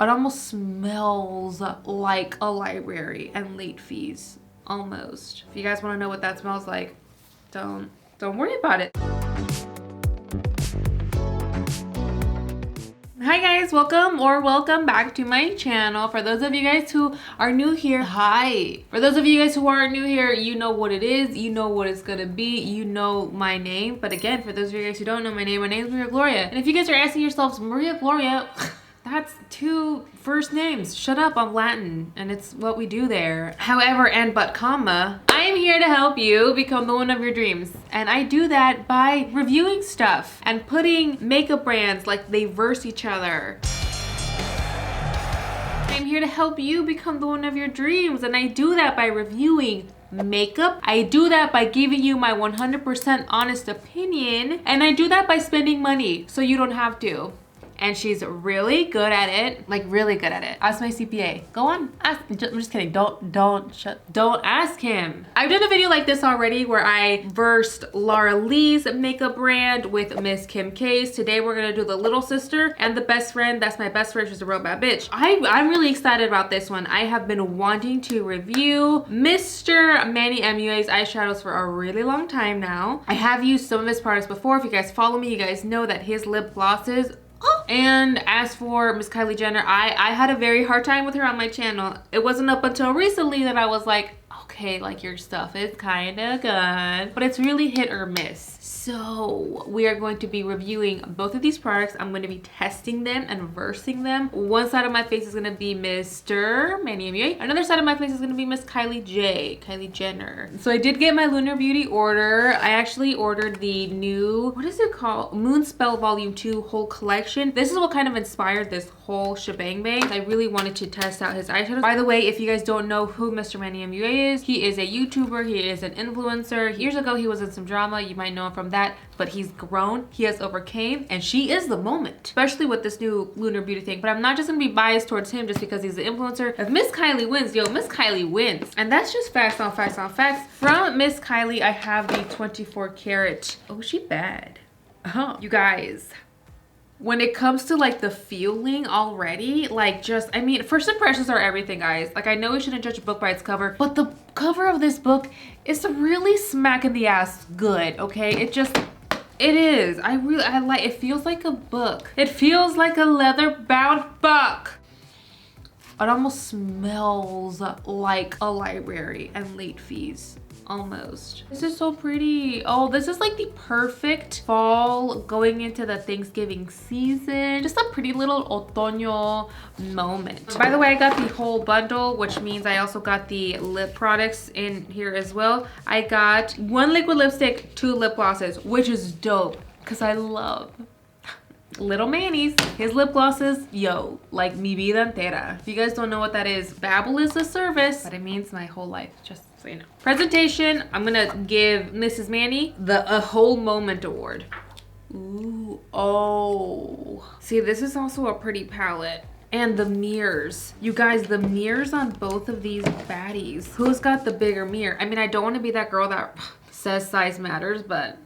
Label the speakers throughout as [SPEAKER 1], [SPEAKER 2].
[SPEAKER 1] It almost smells like a library and late fees, almost. If you guys want to know what that smells like, don't worry about it. Hi guys, welcome back to my channel. For those of you guys who are new here, hi. For those of you guys who aren't new here, you know what it is, you know what it's gonna be, you know my name. But again, for those of you guys who don't know my name is Mariaagloriaa. And if you guys are asking yourselves, Mariaagloriaa, that's two first names. Shut up, I'm Latin, and it's what we do there. However, I am here to help you become the one of your dreams. And I do that by reviewing stuff and putting makeup brands like they verse each other. I'm here to help you become the one of your dreams, and I do that by reviewing makeup. I do that by giving you my 100% honest opinion, and I do that by spending money so you don't have to. And she's really good at it, like really good at it. Ask my CPA. Go on, ask. I'm just kidding. Don't ask him. I've done a video like this already where I versed Laura Lee's makeup brand with Miss Kim K's. Today we're gonna do the little sister and the best friend. That's my best friend. She's a real bad bitch. I'm really excited about this one. I have been wanting to review Mr. MANNY MUA's eyeshadows for a really long time now. I have used some of his products before. If you guys follow me, you guys know that his lip glosses. And as for Miss Kylie Jenner, I had a very hard time with her on my channel. It wasn't up until recently that I was like, okay, like your stuff is kind of good, but it's really hit or miss. So we are going to be reviewing both of these products. I'm going to be testing them and versing them. One side of my face is going to be Mr. MANNY MUA. Another side of my face is going to be Miss Kylie Jenner. So I did get my Lunar Beauty order. I actually ordered the new, what is it called? Moonspell Volume 2 whole collection. This is what kind of inspired this whole shebang bang. I really wanted to test out his eyeshadows. By the way, if you guys don't know who Mr. MANNY MUA is, he is a YouTuber, he is an influencer. Years ago, he was in some drama. You might know him from that, but he's grown, he has overcame, and she is the moment, especially with this new Lunar Beauty thing. But I'm not just gonna be biased towards him just because he's an influencer. If Miss Kylie wins, yo, Miss Kylie wins. And that's just facts on facts on facts. From Miss Kylie, I have the 24 karat. Oh, she bad. You guys, when it comes to like the feeling already, like just, I mean, first impressions are everything, guys. Like, I know we shouldn't judge a book by its cover, but the cover of this book is really smack in the ass good, okay? It is. I like, it feels like a book. It feels like a leather-bound book. It almost smells like a library and late fees. Almost. This is so pretty. Oh, this is like the perfect fall going into the Thanksgiving season. Just a pretty little otoño moment. By the way, I got the whole bundle, which means I also got the lip products in here as well. I got 1 liquid lipstick, 2 lip glosses, which is dope because I love Little Manny's. His lip glosses, yo, like mi vida entera. If you guys don't know what that is, Babble is a service, but it means my whole life, just so you know. Presentation, I'm gonna give Mrs. Manny the A Whole Moment Award. Ooh, oh. See, this is also a pretty palette. And the mirrors. You guys, the mirrors on both of these baddies. Who's got the bigger mirror? I mean, I don't want to be that girl that says size matters, but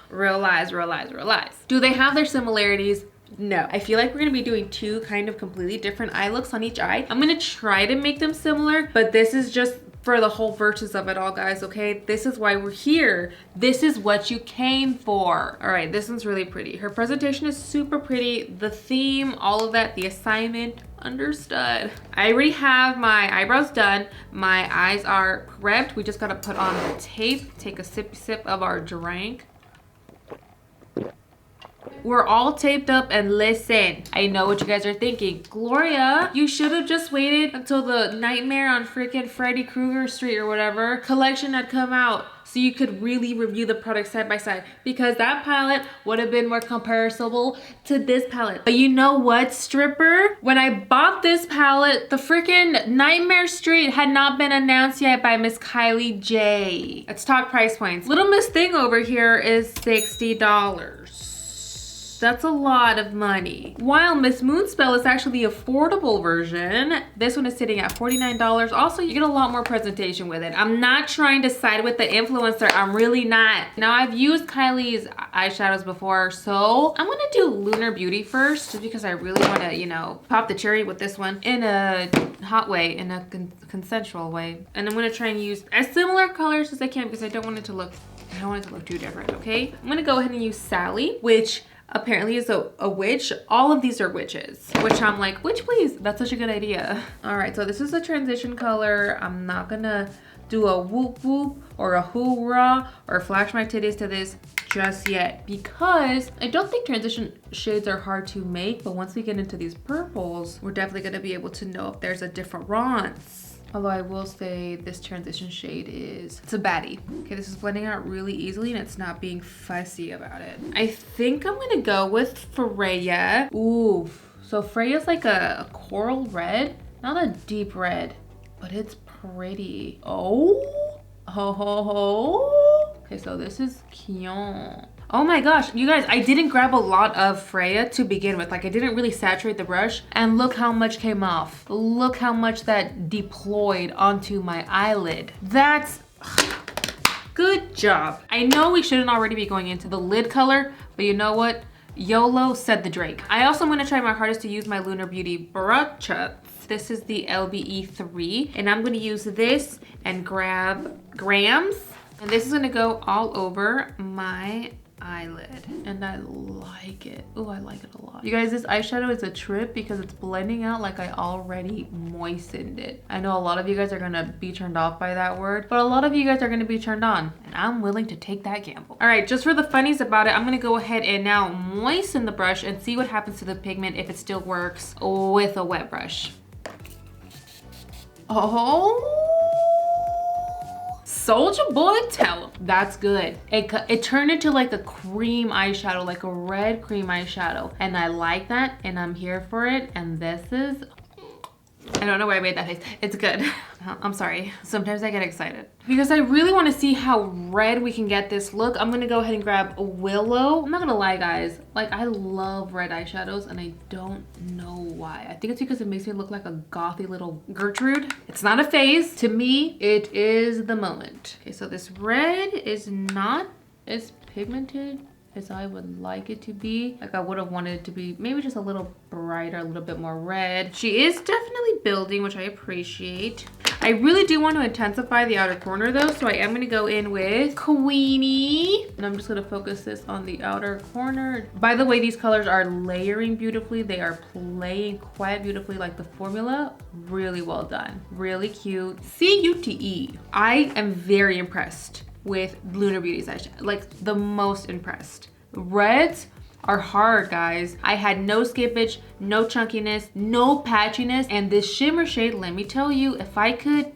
[SPEAKER 1] real lies, real lies, real lies. Do they have their similarities? No. I feel like we're gonna be doing 2 kind of completely different eye looks on each eye. I'm gonna try to make them similar, but this is just for the whole versus of it all, guys, okay? This is why we're here. This is what you came for. All right, this one's really pretty. Her presentation is super pretty. The theme, all of that, the assignment, understood. I already have my eyebrows done. My eyes are prepped. We just gotta put on the tape, take a sip of our drink. We're all taped up, and listen, I know what you guys are thinking. Gloria, you should have just waited until the Nightmare on freaking Freddy Krueger Street or whatever collection had come out so you could really review the product side by side, because that palette would have been more comparable to this palette. But you know what, stripper? When I bought this palette, the freaking Nightmare Street had not been announced yet by Miss Kylie J. Let's talk price points. Little Miss Thing over here is $60. That's a lot of money. While Miss Moonspell is actually the affordable version. This one is sitting at $49. Also, you get a lot more presentation with it. I'm not trying to side with the influencer. I'm really not. Now, I've used Kylie's eyeshadows before, so I'm gonna do Lunar Beauty first, just because I really want to, you know, pop the cherry with this one in a hot way, in a consensual way. And I'm gonna try and use as similar colors as I can because I don't want it to look too different, okay? I'm gonna go ahead and use Sally, which apparently is a witch. All of these are witches, which I'm like, witch please. That's such a good idea. All right, so this is a transition color. I'm not gonna do a whoop whoop or a hoorah or flash my titties to this just yet, because I don't think transition shades are hard to make, but once we get into these purples, we're definitely gonna be able to know if there's a difference. Although I will say this transition shade it's a baddie. Okay, this is blending out really easily and it's not being fussy about it. I think I'm gonna go with Freya. Ooh, so Freya's like a coral red, not a deep red, but it's pretty. Oh, ho ho ho. Okay, so this is cute. Oh my gosh, you guys, I didn't grab a lot of Freya to begin with. Like, I didn't really saturate the brush, and look how much came off. Look how much that deployed onto my eyelid. That's good job. I know we shouldn't already be going into the lid color, but you know what? YOLO said the Drake. I also am gonna try my hardest to use my Lunar Beauty brushes. This is the LBE 3, and I'm gonna use this and grab grams, and this is gonna go all over my eyelid, and I like it. Oh, I like it a lot. You guys, this eyeshadow is a trip because it's blending out like I already moistened it. I know a lot of you guys are gonna be turned off by that word, but a lot of you guys are gonna be turned on, and I'm willing to take that gamble. All right, just for the funnies about it, I'm gonna go ahead and now moisten the brush and see what happens to the pigment if it still works with a wet brush. Oh, Soldier Boy, tell him. That's good. It turned into like a cream eyeshadow, like a red cream eyeshadow. And I like that, and I'm here for it. And this is, I don't know why I made that face. It's good. I'm sorry. Sometimes I get excited. Because I really want to see how red we can get this look, I'm gonna go ahead and grab Willow. I'm not gonna lie, guys. Like, I love red eyeshadows, and I don't know why. I think it's because it makes me look like a gothy little Gertrude. It's not a phase. To me, it is the moment. Okay, so this red is not as pigmented as I would like it to be. Like, I would have wanted it to be maybe just a little brighter, a little bit more red. She is definitely building, which I appreciate. I really do want to intensify the outer corner though, so I am gonna go in with Queenie. And I'm just gonna focus this on the outer corner. By the way, these colors are layering beautifully. They are playing quite beautifully, like the formula. Really well done. Really cute. C-U-T-E. I am very impressed with Lunar Beauty's eyeshadow, like the most impressed. Reds are hard, guys. I had no skippage, no chunkiness, no patchiness, and this shimmer shade, let me tell you, if I could,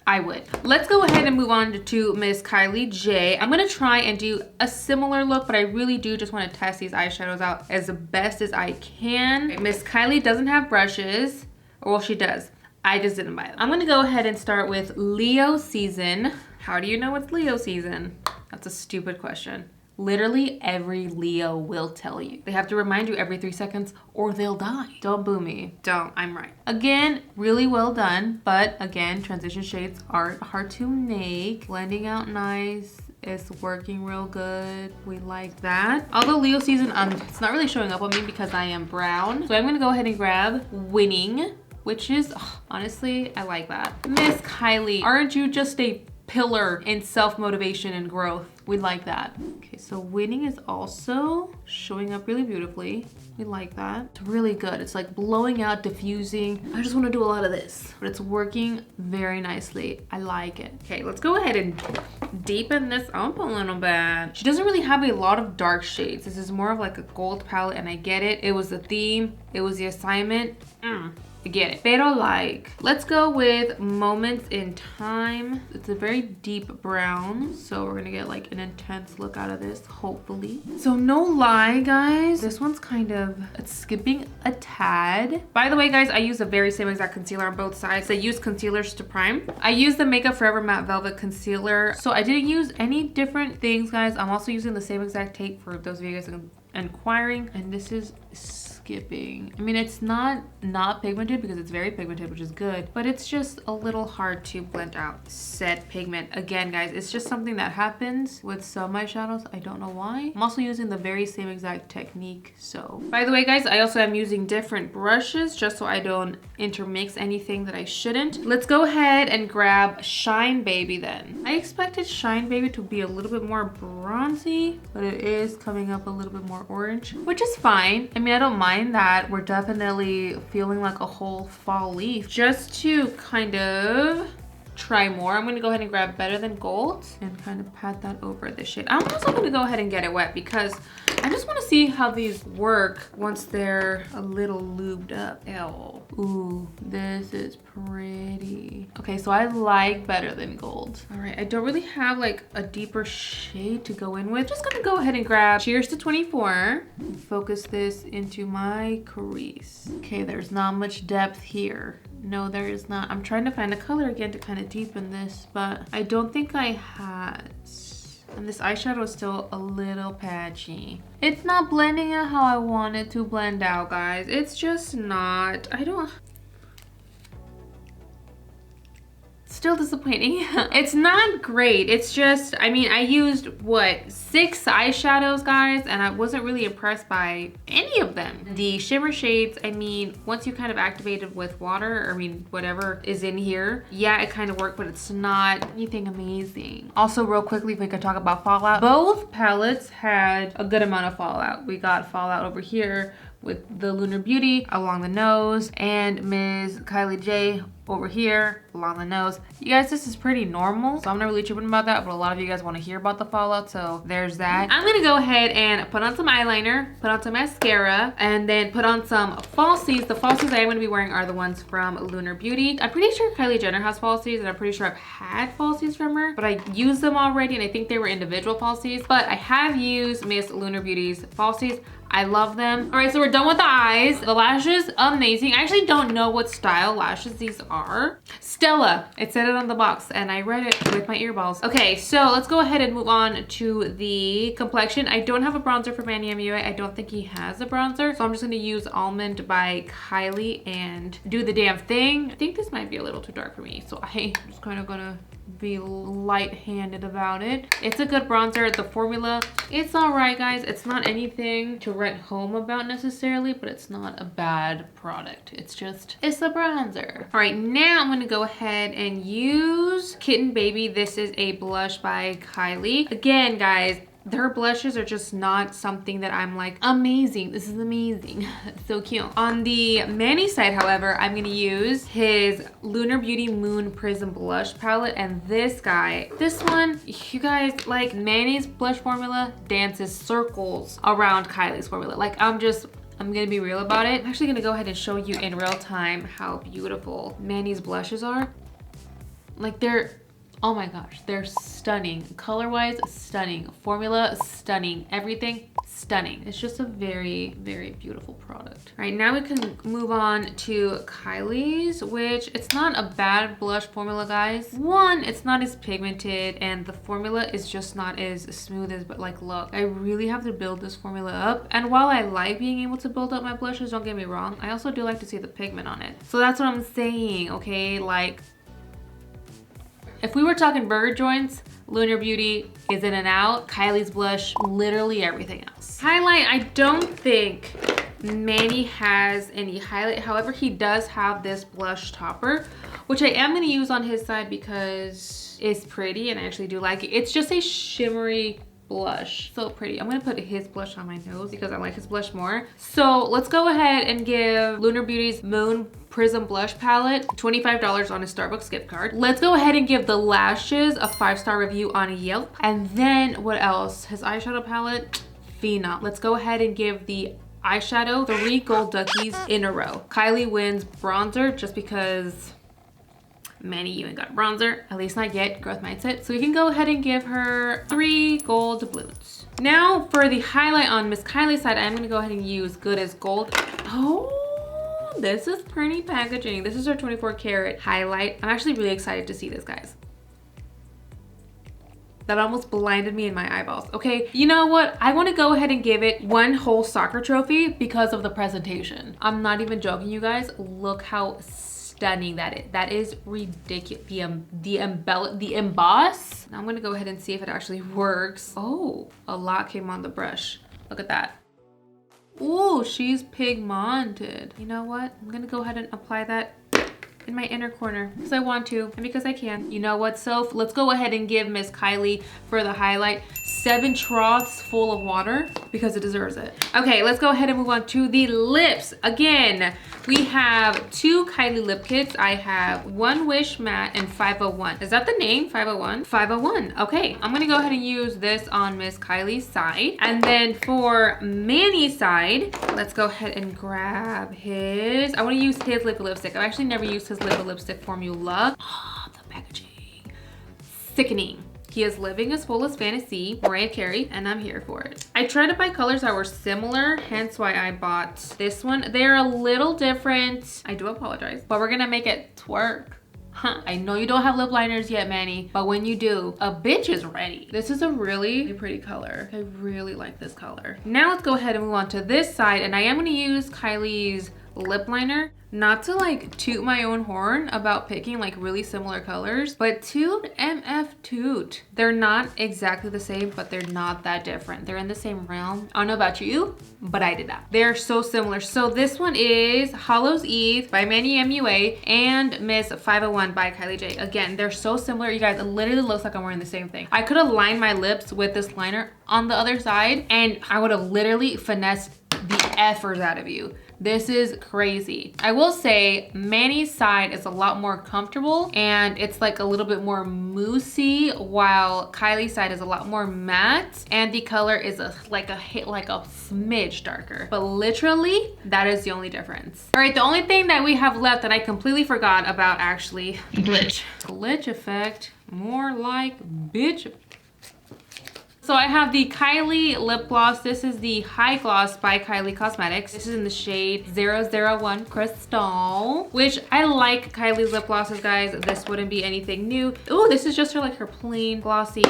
[SPEAKER 1] I would. Let's go ahead and move on to Miss Kylie J. I'm gonna try and do a similar look, but I really do just want to test these eyeshadows out as best as I can. Miss Kylie doesn't have brushes, or well, she does. I just didn't buy them. I'm gonna go ahead and start with Leo season. How do you know it's Leo season? That's a stupid question. Literally every Leo will tell you. They have to remind you every 3 seconds or they'll die. Don't boo me. Don't, I'm right. Again, really well done. But again, transition shades are hard to make. Blending out nice. It's working real good. We like that. Although Leo season, it's not really showing up on me because I am brown. So I'm gonna go ahead and grab Winning, which is, honestly, I like that. Miss Kylie, aren't you just a pillar in self-motivation and growth? We like that. Okay, so Winning is also showing up really beautifully. We like that. It's really good. It's like blowing out, diffusing. I just want to do a lot of this, but it's working very nicely. I like it. Okay, let's go ahead and deepen this up a little bit. She doesn't really have a lot of dark shades. This is more of like a gold palette, and I get it. It was the theme. It was the assignment. I get it. Pero like, let's go with Moments in Time. It's a very deep brown, so we're gonna get like an intense look out of this, hopefully. So no lie, guys, this one's kind of, it's skipping a tad. By the way, guys, I use the very same exact concealer on both sides. I use concealers to prime. I use the Makeup Forever Matte Velvet Concealer. So I didn't use any different things, guys. I'm also using the same exact tape for those of you guys inquiring, and this is skipping. I mean, it's not pigmented because it's very pigmented, which is good, but it's just a little hard to blend out said pigment. Again, guys, it's just something that happens with some eyeshadows. I don't know why. I'm also using the very same exact technique. So by the way, guys, I also am using different brushes just so I don't intermix anything that I shouldn't. Let's go ahead and grab Shine Baby then. I expected Shine Baby to be a little bit more bronzy, but it is coming up a little bit more orange, which is fine. I mean, I don't mind that. We're definitely feeling like a whole fall leaf. Just to kind of try more, I'm gonna go ahead and grab Better Than Gold and kind of pat that over the shade. I'm also gonna go ahead and get it wet because I just want to see how these work once they're a little lubed up. Ew. Ooh, this is pretty. Okay, so I like Better Than Gold. All right, I don't really have like a deeper shade to go in with. Just gonna go ahead and grab Cheers to 24. Focus this into my crease. Okay, there's not much depth here. No, there is not. I'm trying to find a color again to kind of deepen this, but I don't think I had. And this eyeshadow is still a little patchy. It's not blending out how I want it to blend out, guys. It's just not. Still disappointing. It's not great. It's just, I mean, I used what, 6 eyeshadows, guys, and I wasn't really impressed by any of them. The shimmer shades, I mean, once you kind of activate it with water, or I mean, whatever is in here, yeah, it kind of worked, but it's not anything amazing. Also, real quickly, if we could talk about fallout. Both palettes had a good amount of fallout. We got fallout over here with the Lunar Beauty along the nose, and Ms. Kylie J over here along the nose. You guys, this is pretty normal, so I'm not really tripping about that, but a lot of you guys want to hear about the fallout, so there's that. I'm gonna go ahead and put on some eyeliner, put on some mascara, and then put on some falsies. The falsies I am gonna be wearing are the ones from Lunar Beauty. I'm pretty sure Kylie Jenner has falsies, and I'm pretty sure I've had falsies from her, but I used them already, and I think they were individual falsies, but I have used Miss Lunar Beauty's falsies. I love them. All right, so we're done with the eyes. The lashes, amazing. I actually don't know what style lashes these are. Stella, it said it on the box, and I read it with my earballs. Okay, so let's go ahead and move on to the complexion. I don't have a bronzer for Manny MUA. I don't think he has a bronzer, so I'm just gonna use Almond by Kylie and do the damn thing. I think this might be a little too dark for me, so I'm just kind of gonna be light-handed about it. It's a good bronzer. The formula, it's all right, guys. It's not anything to write home about necessarily, but it's not a bad product. It's a bronzer. All right, now I'm gonna go ahead and use Kitten Baby. This is a blush by Kylie. Again, guys, their blushes are just not something that I'm like, amazing, this is amazing. So cute. On the Manny side, however, I'm gonna use his Lunar Beauty Moon Prism Blush Palette, and this guy, this one, you guys, like Manny's blush formula dances circles around Kylie's formula. Like, I'm gonna be real about it. I'm actually gonna go ahead and show you in real time how beautiful Manny's blushes are. Like, oh my gosh, they're stunning. Color-wise, stunning. Formula, stunning. Everything, stunning. It's just a very, very beautiful product. All right, now we can move on to Kylie's, which it's not a bad blush formula, guys. One, it's not as pigmented, and the formula is just not as smooth as, but like, look, I really have to build this formula up. And while I like being able to build up my blushes, don't get me wrong, I also do like to see the pigment on it. So that's what I'm saying, okay? Like, if we were talking burger joints, Lunar Beauty is in and out. Kylie's blush, literally everything else. Highlight, I don't think Manny has any highlight. However, he does have this blush topper, which I am gonna use on his side because it's pretty and I actually do like it. It's just a shimmery blush, so pretty. I'm gonna put his blush on my nose because I like his blush more. So let's go ahead and give Lunar Beauty's Moon Prism Blush Palette $25 on a Starbucks gift card. Let's go ahead and give the lashes a 5-star review on Yelp. And then what else? His eyeshadow palette, phenom. Let's go ahead and give the eyeshadow 3 gold duckies in a row. Kylie wins bronzer just because Manny, you ain't got a bronzer, at least not yet, growth mindset. So we can go ahead and give her 3 gold balloons. Now for the highlight on Miss Kylie's side, I'm gonna go ahead and use Good as Gold. Oh, this is pretty packaging. This is her 24 karat highlight. I'm actually really excited to see this, guys. That almost blinded me in my eyeballs. Okay, you know what? I wanna go ahead and give it 1 whole soccer trophy because of the presentation. I'm not even joking, you guys. Look how stunning that is. That is ridiculous. The emboss. Now I'm gonna go ahead and see if it actually works. Oh, a lot came on the brush. Look at that. Ooh, she's pigmented. You know what? I'm gonna go ahead and apply that in my inner corner because I want to and because I can. You know what, Soph? Let's go ahead and give Miss Kylie for the highlight 7 troughs full of water because it deserves it. Okay, let's go ahead and move on to the lips. Again, we have 2 Kylie lip kits. I have One Wish Matte and 501. Is that the name? 501? 501. Okay, I'm gonna go ahead and use this on Miss Kylie's side. And then for Manny's side, let's go ahead and grab his. I wanna use his liquid lipstick. I've actually never used his liquid lipstick formula. Oh, the packaging. Sickening. He is living his fullest fantasy, Mariah Carey, and I'm here for it. I tried to buy colors that were similar, hence why I bought this one. They're a little different. I do apologize, but we're gonna make it twerk. Huh. I know you don't have lip liners yet, Manny, but when you do, a bitch is ready. This is a really pretty color. I really like this color. Now let's go ahead and move on to this side, and I am gonna use Kylie's lip liner. Not to like toot my own horn about picking like really similar colors, but toot MF toot. They're not exactly the same, but they're not that different. They're in the same realm. I don't know about you, but I did that. They're so similar. So this one is Hallows Eve by MANNY MUA and Miss 501 by Kylie J. Again, they're so similar, you guys. It literally looks like I'm wearing the same thing. I could have lined my lips with this liner on the other side and I would have literally finessed the effers out of you. This is crazy. I will say Manny's side is a lot more comfortable and it's like a little bit more moussey, while Kylie's side is a lot more matte and the color is like a smidge darker. But literally, that is the only difference. All right, the only thing that we have left that I completely forgot about actually, glitch. Glitch effect, more like bitch. So I have the Kylie lip gloss. This is the High Gloss by Kylie Cosmetics. This is in the shade 001 Crystal, which I like Kylie's lip glosses, guys. This wouldn't be anything new. Ooh, this is just her plain glossy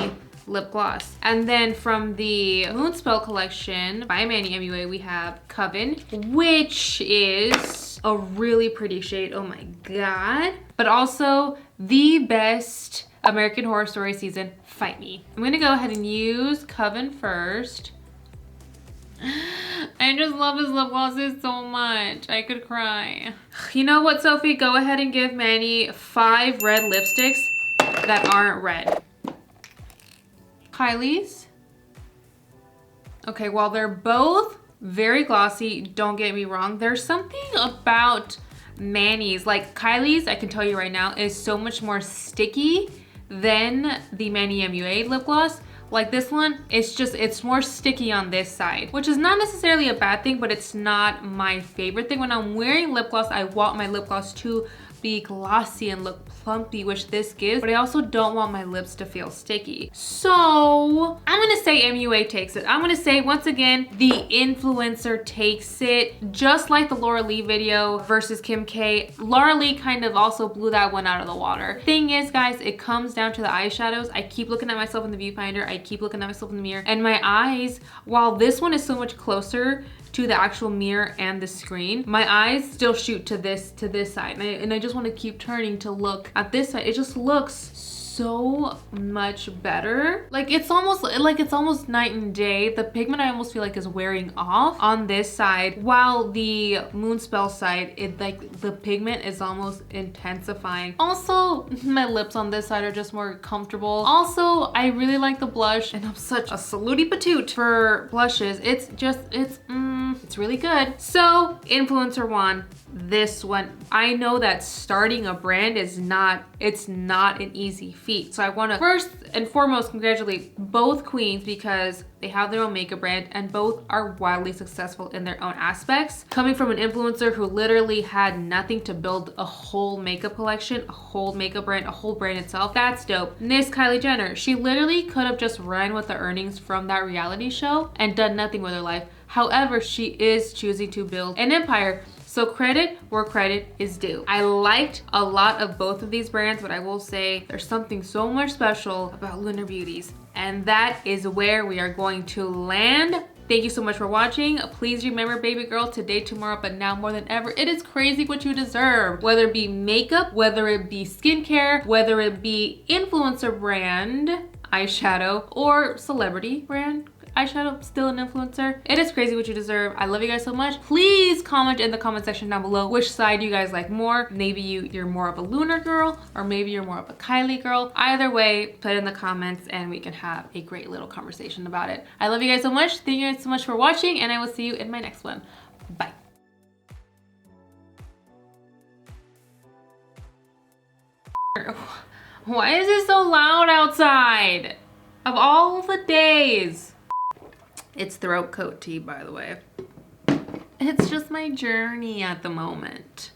[SPEAKER 1] lip gloss. And then from the Moonspell collection by MANNY MUA, we have Coven, which is a really pretty shade. Oh my God. But also the best American Horror Story season, Fight Me. I'm gonna go ahead and use Coven first. I just love his lip glosses so much. I could cry. You know what, Sophie? Go ahead and give Manny 5 red lipsticks that aren't red. Kylie's. Okay, while they're both very glossy, don't get me wrong, there's something about Manny's, like Kylie's, I can tell you right now, is so much more sticky than the MANNY MUA lip gloss. Like this one, it's more sticky on this side, which is not necessarily a bad thing, but it's not my favorite thing. When I'm wearing lip gloss, I want my lip gloss to be glossy and look plumpy, which this gives, but I also don't want my lips to feel sticky. So I'm gonna say MUA takes it. I'm gonna say, once again, the influencer takes it. Just like the Laura Lee video versus Kim K, Laura Lee kind of also blew that one out of the water. Thing is, guys, it comes down to the eyeshadows. I keep looking at myself in the viewfinder, I keep looking at myself in the mirror, and my eyes, while this one is so much closer to the actual mirror and the screen, my eyes still shoot to this side, and I just want to keep turning to look at this side. It just looks so much better. Like it's almost night and day. The pigment I almost feel like is wearing off on this side, while the Moonspell side, the pigment is almost intensifying. Also, my lips on this side are just more comfortable. Also, I really like the blush, and I'm such a salute patoot for blushes. It's really good. So influencer one, this one, I know that starting a brand is not an easy feet. So I want to first and foremost congratulate both queens because they have their own makeup brand and both are wildly successful in their own aspects. Coming from an influencer who literally had nothing to build a whole makeup collection, a whole makeup brand, a whole brand itself, that's dope. Miss Kylie Jenner, she literally could have just ran with the earnings from that reality show and done nothing with her life. However, she is choosing to build an empire. So credit where credit is due. I liked a lot of both of these brands, but I will say there's something so much special about Lunar Beauties, and that is where we are going to land. Thank you so much for watching. Please remember, baby girl, today, tomorrow, but now more than ever, it is crazy what you deserve. Whether it be makeup, whether it be skincare, whether it be influencer brand, eyeshadow, or celebrity brand, eyeshadow, still an influencer. It is crazy what you deserve. I love you guys so much. Please comment in the comment section down below which side you guys like more. Maybe you're more of a Lunar girl, or maybe you're more of a Kylie girl. Either way, put it in the comments and we can have a great little conversation about it. I love you guys so much. Thank you guys so much for watching, and I will see you in my next one. Bye. Why is it so loud outside? Of all the days. It's throat coat tea, by the way. It's just my journey at the moment.